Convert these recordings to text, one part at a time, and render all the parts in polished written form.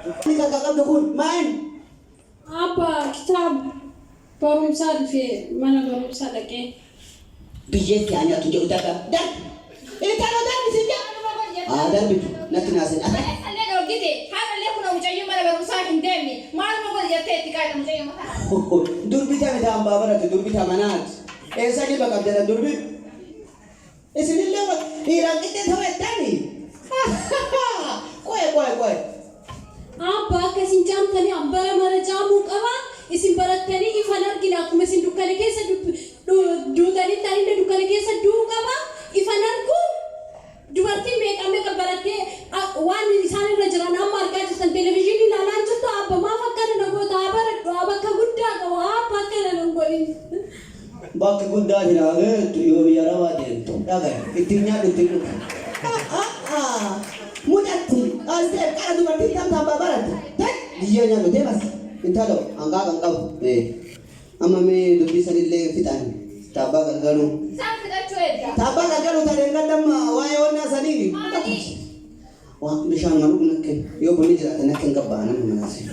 Ini kakak dukun main. Apa kitab barumsa fi mana barumsa lagi? Bijet hanya tunjuk utara. Dan ini kalau dan di sini. Dan begitu. Nanti nasi. Durbita minta hamba barat, durbita manat. Esa ni bakal jalan durbit. Esini lewat. Irang kita tahu tadi. Koi. Apa kesinjam tani ambara mara jamu kawa isim barat tani ifanar kina aku mesin dukane kesa du tani tani dukane kesa du kawa ifanar ku duarti make barat ke wan isane rajran amar ka jisan television ni lalan to apa ma fakar na go ta barat do abaka gudda ka apa kana ngoli bak gudda hiraage tu yo yarawa den to daga itinya ditiu mudatti asir kana duarti tam barat tak dia nya lo demas intalo angga angkau amma me dubi sanille fitan tabaka ganu tabaka ganu tarengandam wae wonna sanini wa bishan nganu nakken yo boni jira nakken gabbana manasi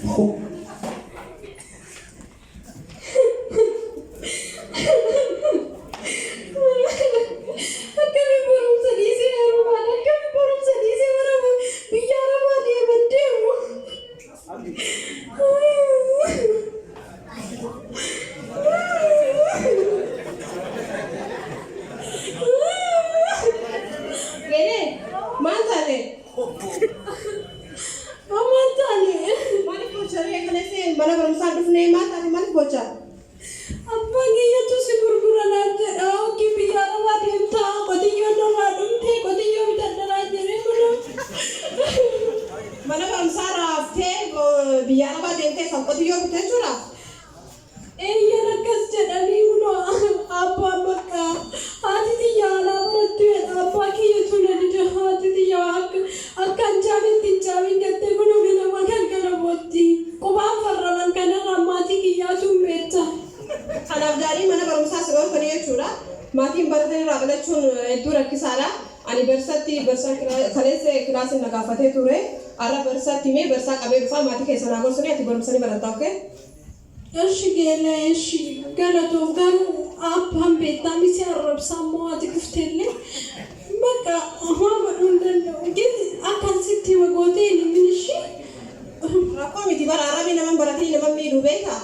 Matiin baratanii raagalachuun hedduu rakkisaadha. Ani barsaatti kaleessa kilaasiin nagaafatee ture. Arra barsaatti mee barsaa qabee dhufaa maatii keessa naa gorsanii ati barumsanii barataa okkee? Eshi geela eshi galatoo garuu abbaan beektaa miti arrabsaa moo ati dhufteellee bakka haa godhuu hin danda'u. Giti akkasitti wagootee hin minishi. Rakkoo miti bara arrabii naman baratanii naman miidhuu beekaa?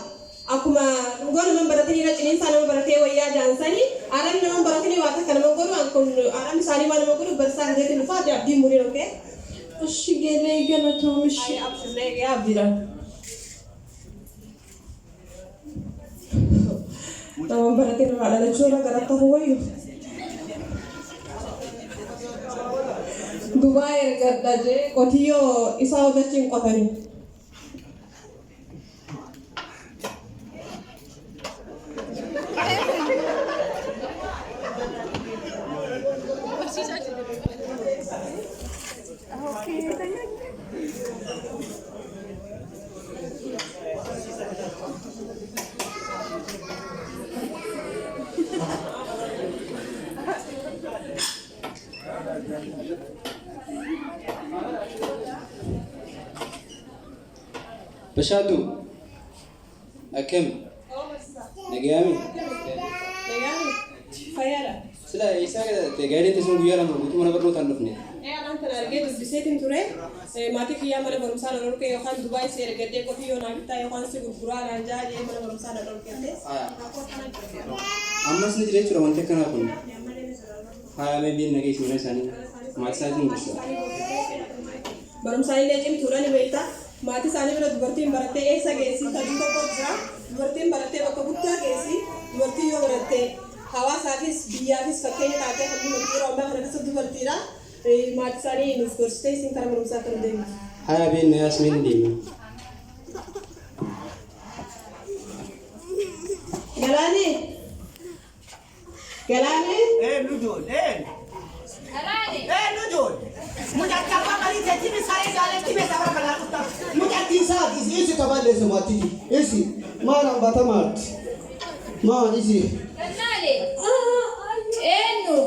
Akkuma dhugaa naman baratanii irra ciniinsaa nama baratee wayyaa jaansanii arrabni naman baratanii waa takka nama godhu arrabni isaanii waan nama godhu barsaa gazeetiin dhufaa abdiin muriin okkee? Eshi geela galatoo mishi. Abshirree abdiidha. Naman baratanii irraa dhalachuu irra garatta hubayyu. Duubaa ergadha jee qotiyyoo isaa hojjechiin qotanii. Bashadu, akem, nagami. Fayada. Sila isa te gaidi te sungu yara mugu tu mana perlu tanduf ni. Anan tanarge tu bisetin ture. Mati kiya mana barumsa na lorke yohan Dubai se ergede ko tiyo na kita yohan se gurura ranja je mana barumsa na lorke te. Ammas ni jire chura wante kana kun. Haya me bin nagi ismina sani. Masa tin bisho. Barumsa ile jem tura ni beita. Mati sani bira dubartiin barattee eessa geessi tajuu tokko jira. Dubartiin barattee bakka guddaa geessi. Dubartiin yoo barattee hawaasaafis biyyaafis fakkeenya taatee hammi nuti yeroo ammaa kana keessatti dubartiidha. Mati sani nuuf gorsitee isin karaa barumsaa kan deemu. Haya bin Yasmin deemu. Galaane. Nujul. Nujul. Mudah cakap kali jadi saya jalan tiba sama kalau kita. Mudah tisah isi tabale semua tidi. Isi mana batamat. Ma isi. Kenali. Enu.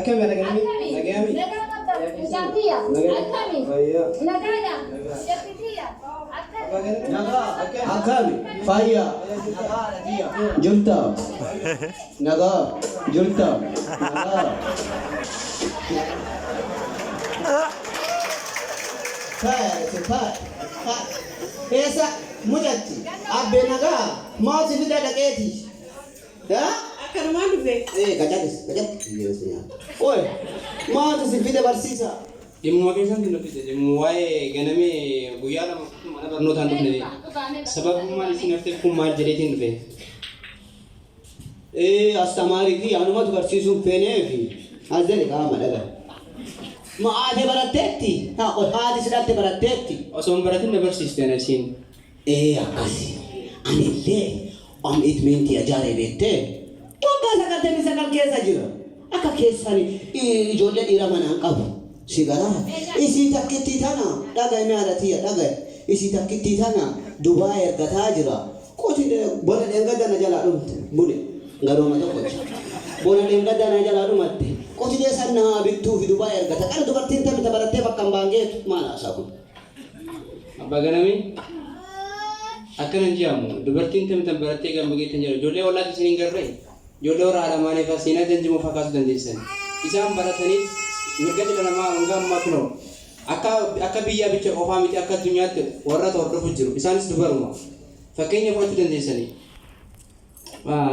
Akkami nagami? Nagami? Jantia, akkami? Nagada, jabbitia, Akkami? Fayya. Jirta. Naga. Jirta. Naga. Fayya. Esa mujatti. Abbe naga. Maati fida dhaqeeti. Akkanumaan dhufe. Gajatis. Oi. Maati si fida barsiisa. Dhimma keessan tun dhufe dhimma waa'ee ganamee guyyaa lama mana barnootaan dhufne sababummaan isin haftee kun maal jedheetiin dhufe. Astamaarii fi anumatu barsiisuun feenee fi as jedhe qaama dhagaa. Maate baratteetti. Haati sidhatte baratteetti. Osoo hin baratin na barsiisteen asiin. Akkasi. Anillee itmeentii ajaa'ee beektee waggaa 99 keessa jira. Akka keessan ijoollee dhiira manaan qabu. Sigaraa. Isii takkittii tana dhagaime haadhatii dhagaye. Isii takkittii tana Dubaay ergataa jira. Qotee bona dheengada jalaa dhumte bune garooma tokkotti. Bona dheengada jalaa dhumatte. Qotee sannaa bittuu fi Dubaay ergata. Kan dubartiin tamita barattee bakka hin baangeetu maal haasaa kun? Abbaa ganamee akkana hin jedhamu dubartiin tamita barattee gammageetan jedhu ijoollee ollaatti isin hin garree ijoollee warra haadhamaanii fi seenaa danjimoo fakkaatu dandeessan. Isaan baratanii mirga dhala namaa hanga ammaa kunoo akka biyyaa bicha qofaa miti akka addunyaatti warra hordofu jiru isaanis dubaruma fakkeenya fudhachuu dandeessanii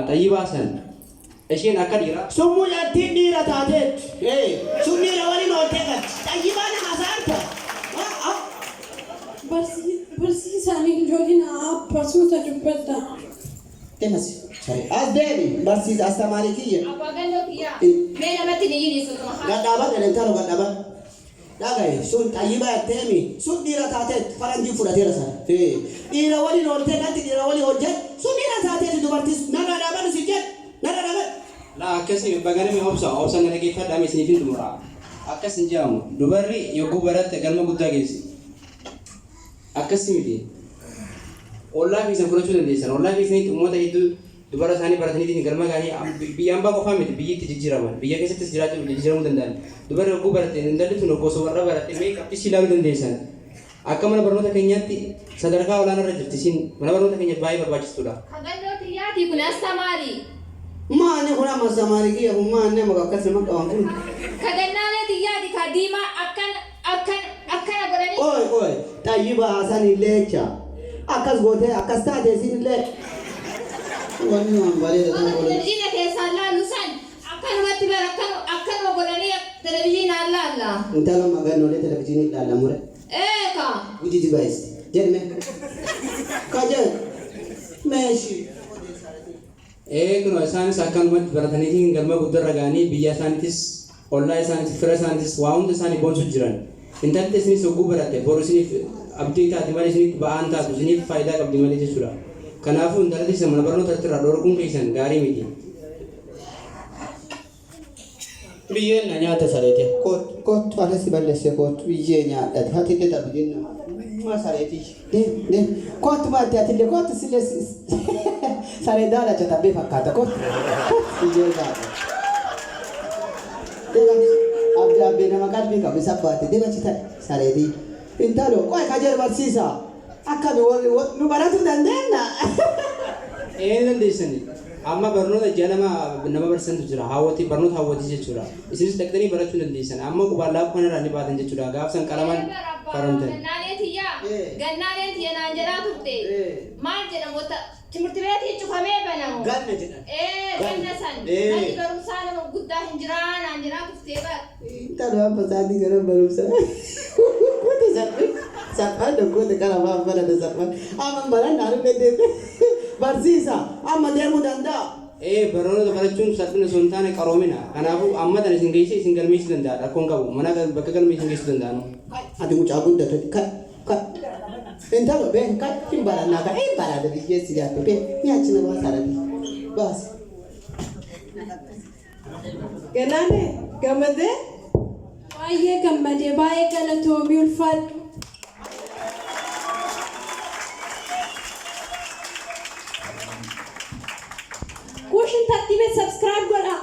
xayyii baasan isheen akka dhiiraa Summu yattiin dhiira taateetti. Sun dhiira waliin ooltee galti. Xayyii baana hasaarta. Barsiisaan ijoolleen barsiisa dubbata. Deemas. As deemi barsiisa astamaarii kiyya. Abbaa gannoo kiyyaa. Mee namatti ni yidhiisu. Gadhaabaa galantaaroo gadhaabaa. Dhagaye sun xayyii baatteemi sun dhiira taateetti faranjii fudhateera sana. Dhiira waliin ooltee galti dhiira waliin hojjetu sun dhiira taateetti dubartiis narra dhaabatu si jedhu narra dhaabatu. laa akkasii abbaa ganamee obsa na dhageeffadhaa isiniifin xumuraa akkas hin jedhamu dubarri yogguu baratte galma guddaa geessi. Akkasii miti ollaa keessan fudhachuu dandeessan ollaa keessanitti uummata hedduu dubara isaanii barataniitiin galma gaanii biyyaan baa qofaa miti biyyitti jijjiiraman biyya keessattis jijjiiramuu danda'an dubarri yogguu baratte intalli tun osoo warra baratte mee qabxii si ilaaluu dandeessan akka mana barnoota keenyaatti sadarkaa olaanaa irra jirti isin mana barnoota keenya baay'ee barbaachistuudha. Hagannoo kiyyaati kun astamaarii. Maanni kun amma astamaarii kiyya kun maanni amma akkasii nama qaban kun. Kagannaalee kiyyaati ka diimaa akkana godhanii. Oi xayyii baasan illee jecha akkas gootee akkas taate isin illee. Wanni waan bareeda ta'uu godhe. Televizyiina keessaan laallu san akkanumatti bara akkanuma godhanii televizyiinaan laalla. Intala magaaloolee televizyiinii ilaalamure. Eeka. Wujiji baay'isi. Jedhame. Kajal. Meeshi. Kunoo isaanis akkanumatti barataniitiin galma guddaa gaanii biyya isaaniitis ollaa isaaniitis fira isaaniitis waa hunda isaanii boonsu jiran. Intalli isinis hogguu baratte boru isiniif abdii taate malee isiniif ba'aan taatu isiniif faayidaa qabdi malee jechuudha. Kanaafuu intalli isa mana barnoota irraa dhorkuun keessan gaarii miti. Biyyeen na nyaata sareete. Kottu anas balleesse kottu biyyee nyaadhate hati illee tabu jenna. Ma sareeti. Deem. Kottu maatte ati illee kottu sillee saree daala jatabbee fakkaata kottu. Biyyee nyaata. Abbee nama qalbii qabu isa baate deemachi ta'e sareetii. Intalo qoy kajeer barsiisa. Akkami nu baratuu dandeenya. Dandeessani. Amma barnoota ijaa nama barsiisantu jira. Barnoota hawwatii jechuudha. Isinis dhaqxanii barachuu dandeessan. Amma qubaallaa kanarraa ni baatan jechuudha. Gaafsan qalaman farantan. Gannaaleen tiyya naan jedhaa turte. Maal jedhamu timirti beetii cufamee banamu. Ganna jedhan. Ganna san. Nani barumsaa nama guddaa hin jiraa naan jedhaa turtee bara. Intalo amma isaatii gara barumsaa. Kuta saphaan dhokkoota kana waan barate saphaan. Amma barannaa dhufee deemee. Barsiisa amma deemuu danda'a. Barnoota barachuun salphina osoo hin taane qaroomina. Kanaafuu amma tan isin geessee isin galmeessuu danda'a. Rakkoon qabu mana bakka galmeessuu geessuu danda'an. Ati mucaa guddate kan intalo been kan hin barannaa kan hin barate biyyeessi yaaddu been nyaachi nama sarati baas. Gannaane gammadee. Baay'ee gammadee baay'ee galatoomii ulfaadhu. Kushin tartiibee subscribe godhaa.